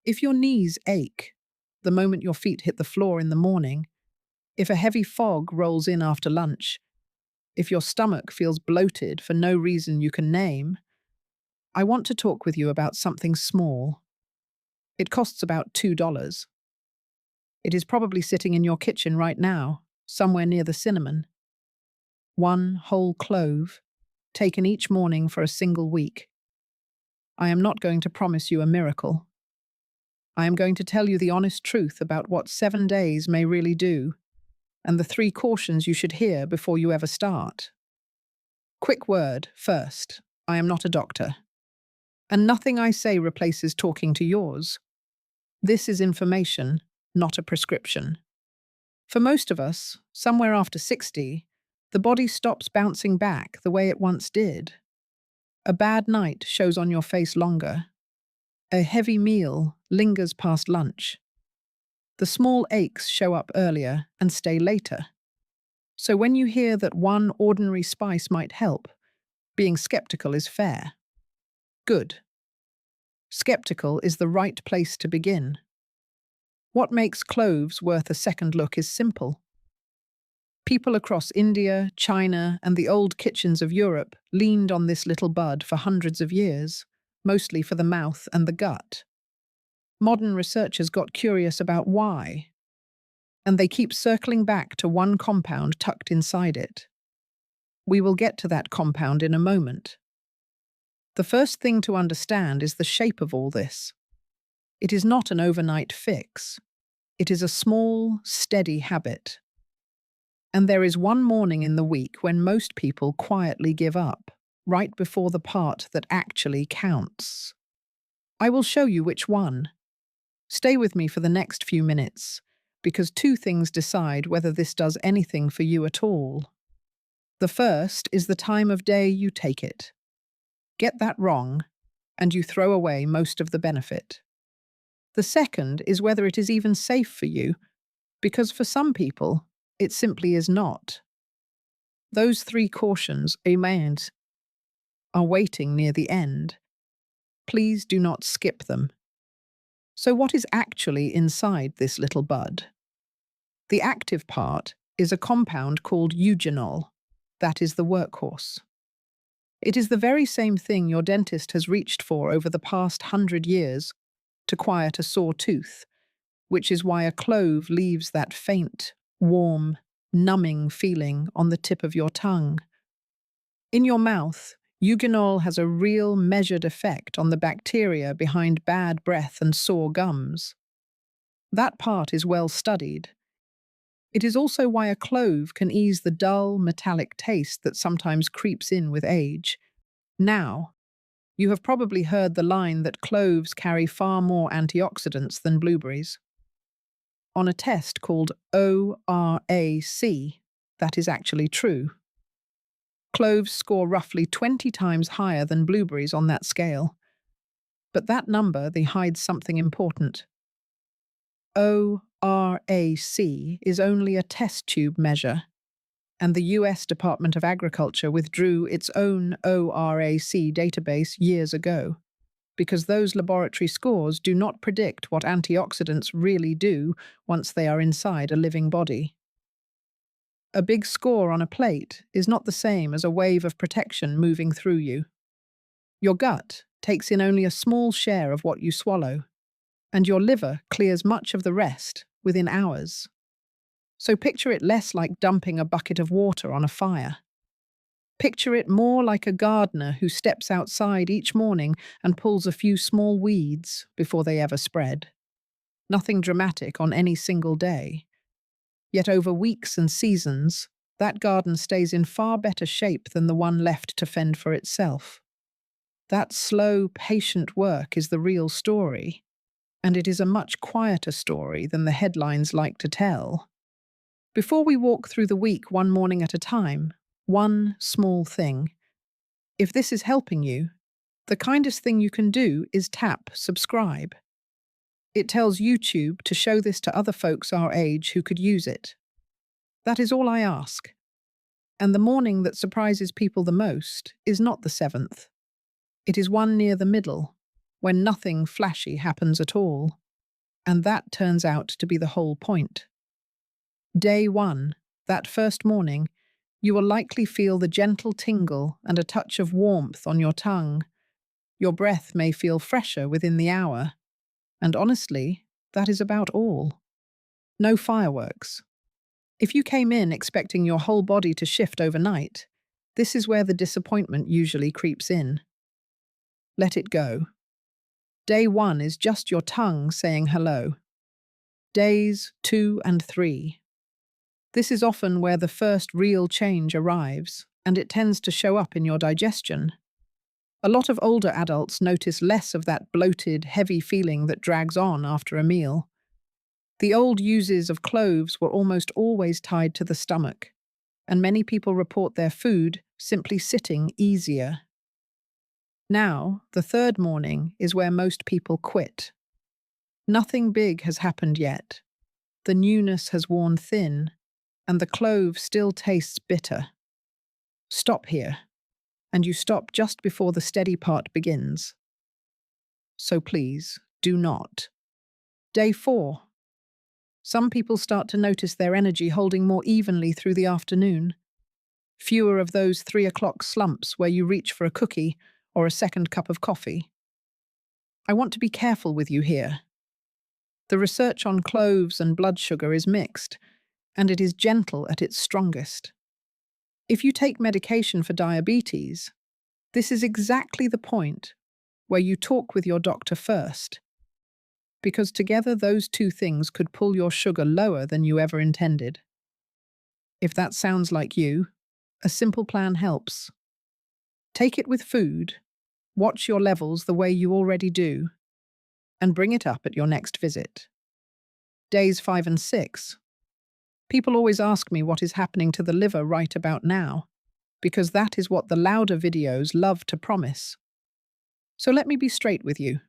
If your knees ache the moment your feet hit the floor in the morning, if a heavy fog rolls in after lunch, if your stomach feels bloated for no reason you can name, I want to talk with you about something small. It costs about $2. It is probably sitting in your kitchen right now, somewhere near the cinnamon. One whole clove, taken each morning for a single week. I am not going to promise you a miracle. I am going to tell you the honest truth about what 7 days may really do, and the 3 cautions you should hear before you ever start. Quick word first, I am not a doctor. And nothing I say replaces talking to yours. This is information, not a prescription. For most of us, somewhere after 60, the body stops bouncing back the way it once did. A bad night shows on your face longer. A heavy meal lingers past lunch. The small aches show up earlier and stay later. So when you hear that one ordinary spice might help, being skeptical is fair. Good. Skeptical is the right place to begin. What makes cloves worth a second look is simple. People across India, China, and the old kitchens of Europe leaned on this little bud for hundreds of years, mostly for the mouth and the gut. Modern researchers got curious about why, and they keep circling back to one compound tucked inside it. We will get to that compound in a moment. The first thing to understand is the shape of all this. It is not an overnight fix. It is a small, steady habit. And there is one morning in the week when most people quietly give up, right before the part that actually counts. I will show you which one. Stay with me for the next few minutes, because 2 things decide whether this does anything for you at all. The first is the time of day you take it. Get that wrong, and you throw away most of the benefit. The second is whether it is even safe for you, because for some people, it simply is not. Those 3 cautions, amens, are waiting near the end. Please do not skip them. So what is actually inside this little bud? The active part is a compound called eugenol. That is the workhorse. It is the very same thing your dentist has reached for over the past 100 years to quiet a sore tooth, which is why a clove leaves that faint, warm, numbing feeling on the tip of your tongue. In your mouth, eugenol has a real measured effect on the bacteria behind bad breath and sore gums. That part is well studied. It is also why a clove can ease the dull, metallic taste that sometimes creeps in with age. Now, you have probably heard the line that cloves carry far more antioxidants than blueberries. On a test called ORAC, that is actually true. Cloves score roughly 20 times higher than blueberries on that scale. But that number, they hides something important. ORAC is only a test tube measure, and the US Department of Agriculture withdrew its own ORAC database years ago, because those laboratory scores do not predict what antioxidants really do once they are inside a living body. A big score on a plate is not the same as a wave of protection moving through you. Your gut takes in only a small share of what you swallow, and your liver clears much of the rest within hours. So picture it less like dumping a bucket of water on a fire. Picture it more like a gardener who steps outside each morning and pulls a few small weeds before they ever spread. Nothing dramatic on any single day. Yet over weeks and seasons, that garden stays in far better shape than the one left to fend for itself. That slow, patient work is the real story, and it is a much quieter story than the headlines like to tell. Before we walk through the week one morning at a time, one small thing. If this is helping you, the kindest thing you can do is tap subscribe. It tells YouTube to show this to other folks our age who could use it. That is all I ask. And the morning that surprises people the most is not the 7th. It is one near the middle. when nothing flashy happens at all. And that turns out to be the whole point. Day 1, that first morning, you will likely feel the gentle tingle and a touch of warmth on your tongue. Your breath may feel fresher within the hour. And honestly, that is about all. No fireworks. If you came in expecting your whole body to shift overnight, this is where the disappointment usually creeps in. Let it go. Day 1 is just your tongue saying hello. Days 2 and 3. This is often where the first real change arrives, and it tends to show up in your digestion. A lot of older adults notice less of that bloated, heavy feeling that drags on after a meal. The old uses of cloves were almost always tied to the stomach, and many people report their food simply sitting easier. Now, the third morning is where most people quit. Nothing big has happened yet. The newness has worn thin, and the clove still tastes bitter. Stop here, and you stop just before the steady part begins. So please, do not. Day 4. Some people start to notice their energy holding more evenly through the afternoon. Fewer of those 3 o'clock slumps where you reach for a cookie or a second cup of coffee. I want to be careful with you here. The research on cloves and blood sugar is mixed, and it is gentle at its strongest. If you take medication for diabetes, this is exactly the point where you talk with your doctor first, because together those two things could pull your sugar lower than you ever intended. If that sounds like you, a simple plan helps. Take it with food, watch your levels the way you already do, and bring it up at your next visit. Days 5 and 6. People always ask me what is happening to the liver right about now, because that is what the louder videos love to promise. So let me be straight with you.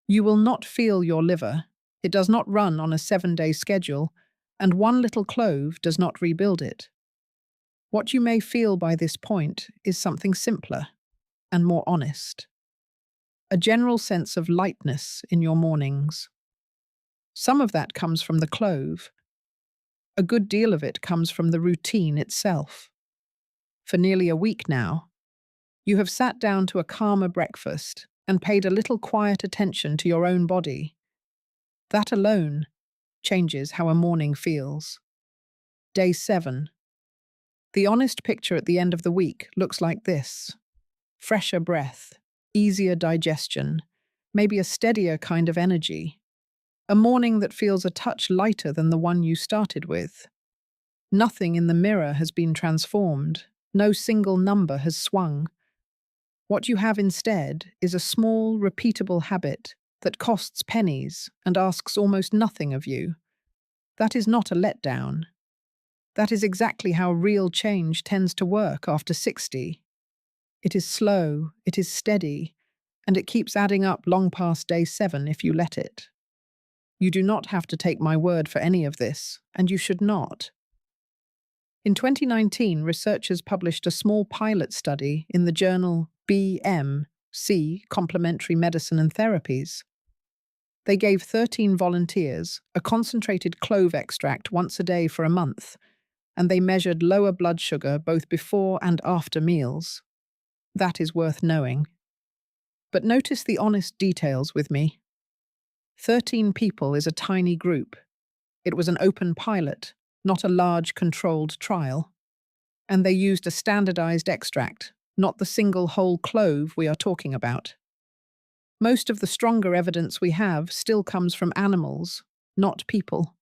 You will not feel your liver. It does not run on a 7-day schedule, and one little clove does not rebuild it. What you may feel by this point is something simpler and more honest. A general sense of lightness in your mornings. Some of that comes from the clove. A good deal of it comes from the routine itself. For nearly a week now, you have sat down to a calmer breakfast and paid a little quiet attention to your own body. That alone changes how a morning feels. Day 7. The honest picture at the end of the week looks like this. Fresher breath, easier digestion, maybe a steadier kind of energy. A morning that feels a touch lighter than the one you started with. Nothing in the mirror has been transformed. No single number has swung. What you have instead is a small, repeatable habit that costs pennies and asks almost nothing of you. That is not a letdown. That is exactly how real change tends to work after 60. It is slow, it is steady, and it keeps adding up long past day 7 if you let it. You do not have to take my word for any of this, and you should not. In 2019, researchers published a small pilot study in the journal BMC, Complementary Medicine and Therapies. They gave 13 volunteers a concentrated clove extract once a day for a month, and they measured lower blood sugar both before and after meals. That is worth knowing. But notice the honest details with me. 13 people is a tiny group. It was an open pilot, not a large controlled trial. And they used a standardized extract, not the single whole clove we are talking about. Most of the stronger evidence we have still comes from animals, not people.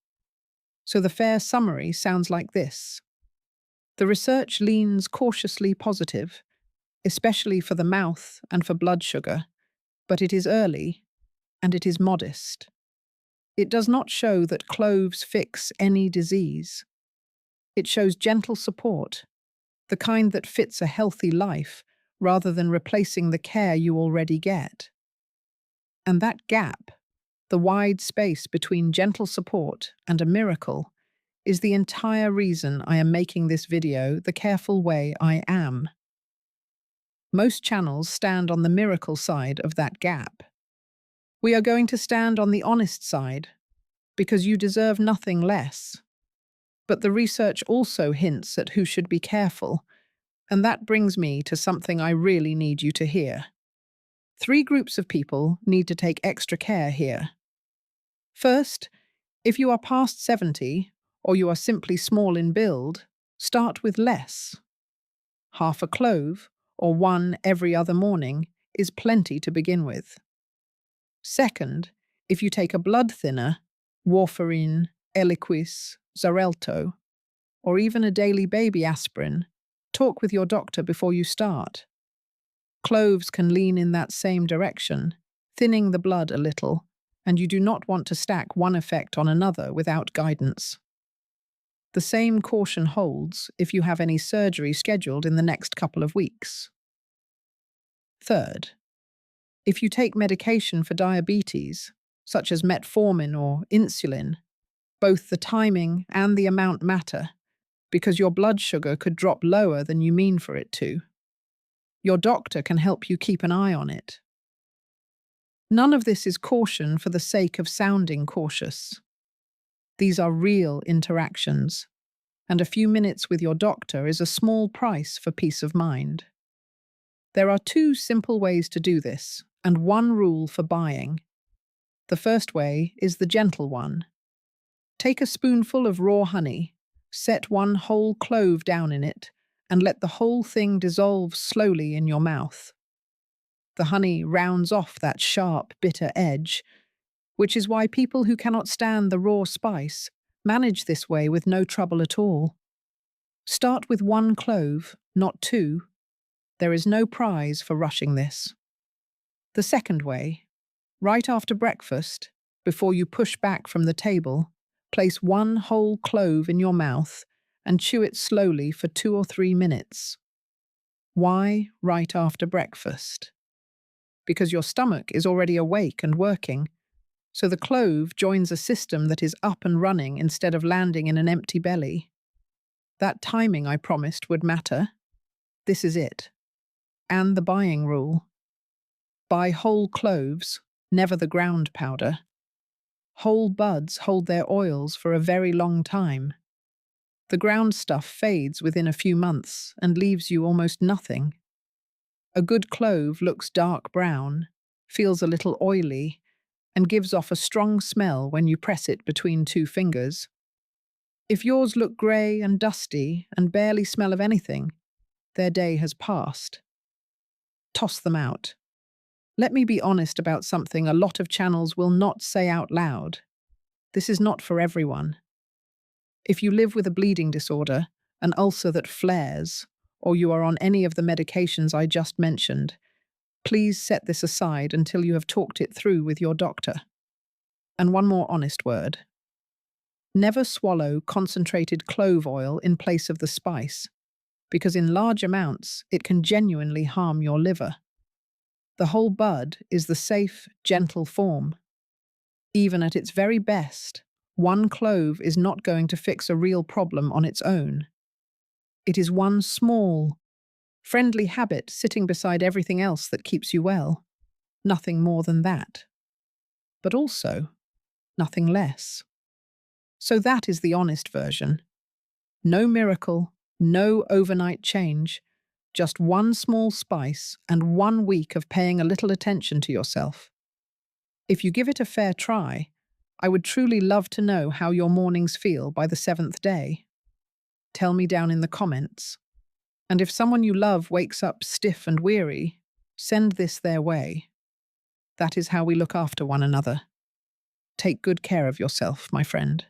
So the fair summary sounds like this. The research leans cautiously positive, especially for the mouth and for blood sugar, but it is early, and it is modest. It does not show that cloves fix any disease. It shows gentle support, the kind that fits a healthy life rather than replacing the care you already get. And that gap, the wide space between gentle support and a miracle, is the entire reason I am making this video the careful way I am. Most channels stand on the miracle side of that gap. We are going to stand on the honest side, because you deserve nothing less. But the research also hints at who should be careful, and that brings me to something I really need you to hear. 3 groups of people need to take extra care here. First, if you are past 70 or you are simply small in build, start with less. Half a clove, or one every other morning, is plenty to begin with. Second, if you take a blood thinner, warfarin, Eliquis, Xarelto, or even a daily baby aspirin, talk with your doctor before you start. Cloves can lean in that same direction, thinning the blood a little, and you do not want to stack one effect on another without guidance. The same caution holds if you have any surgery scheduled in the next couple of weeks. Third, if you take medication for diabetes, such as metformin or insulin, both the timing and the amount matter, because your blood sugar could drop lower than you mean for it to. Your doctor can help you keep an eye on it. None of this is caution for the sake of sounding cautious. These are real interactions, and a few minutes with your doctor is a small price for peace of mind. There are 2 simple ways to do this, and 1 rule for buying. The first way is the gentle one. Take a spoonful of raw honey, set 1 whole clove down in it, and let the whole thing dissolve slowly in your mouth. The honey rounds off that sharp, bitter edge, which is why people who cannot stand the raw spice manage this way with no trouble at all. Start with 1 clove, not 2. There is no prize for rushing this. The second way, right after breakfast, before you push back from the table, place 1 whole clove in your mouth and chew it slowly for 2 or 3 minutes. Why right after breakfast? Because your stomach is already awake and working, so the clove joins a system that is up and running instead of landing in an empty belly. That timing I promised would matter. This is it. And the buying rule. Buy whole cloves, never the ground powder. Whole buds hold their oils for a very long time. The ground stuff fades within a few months and leaves you almost nothing. A good clove looks dark brown, feels a little oily, and gives off a strong smell when you press it between 2 fingers. If yours look grey and dusty and barely smell of anything, their day has passed. Toss them out. Let me be honest about something a lot of channels will not say out loud. This is not for everyone. If you live with a bleeding disorder, an ulcer that flares, or you are on any of the medications I just mentioned, please set this aside until you have talked it through with your doctor. And 1 more honest word. Never swallow concentrated clove oil in place of the spice, because in large amounts it can genuinely harm your liver. The whole bud is the safe, gentle form. Even at its very best, 1 clove is not going to fix a real problem on its own. It is 1 small, friendly habit sitting beside everything else that keeps you well. Nothing more than that. But also, nothing less. So that is the honest version. No miracle, no overnight change, just 1 small spice and 1 week of paying a little attention to yourself. If you give it a fair try, I would truly love to know how your mornings feel by the 7th day. Tell me down in the comments. And if someone you love wakes up stiff and weary, send this their way. That is how we look after one another. Take good care of yourself, my friend.